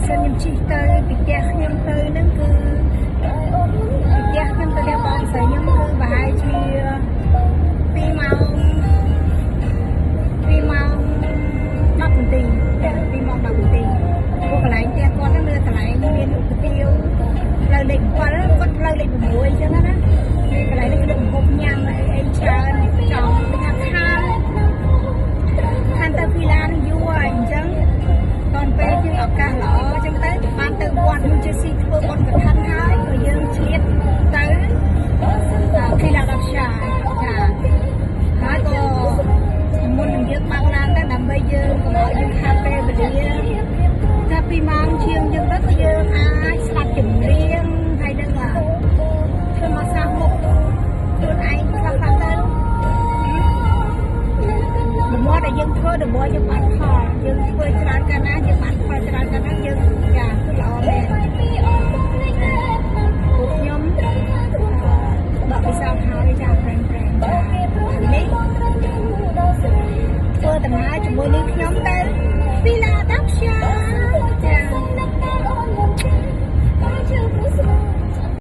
សិនខ្ញុំជិះទៅពីផ្ទះខ្ញុំទៅហ្នឹងគឺពីផ្ទះខ្ញុំទៅដល់បងស្រីខ្ញុំគឺប្រហែលជា2 ម៉ោង2 ម៉ោង10 នាទី2 ម៉ោង10 នាទីព្រោះកន្លែងផ្ទះគាត់ហ្នឹងនៅកន្លែងមានឧបទាវផ្លូវលេខ7គាត់ផ្លូវលេខ6អញ្ចឹងណាកន្លែងនេះគឺកំពុងញ៉ាំអីច្រើនចង់ថាខានទៅវីឡានឹងយូរហើយអញ្ចឹងតនពេលយើងឱកាសល្អអញ្ចឹងទៅបានទៅវត្តមួយជាស៊ីធ្វើបុណ្យកឋិនហើយក៏យើងឆ្លៀតទៅគីឡាដល់ឆាចាហើយក៏មុននឹងយើងបើកឡានទៅដើម្បីយើងកុំឲ្យយើងខាតពេលវេលាតែ2 ម៉ោងជាងយើងទៅក៏យើងអាចស្ដាប់ចម្រៀងហើយនឹងធ្វើមកសាមុខខ្លួនឯងខ្លះៗទៅដំណើរដែលយើងធ្វើដំណើរយើងបានផលយើងធ្វើច្រើនកាលណាយើងបានផលច្រើនកាលណាយើងចាគឺល្អមែន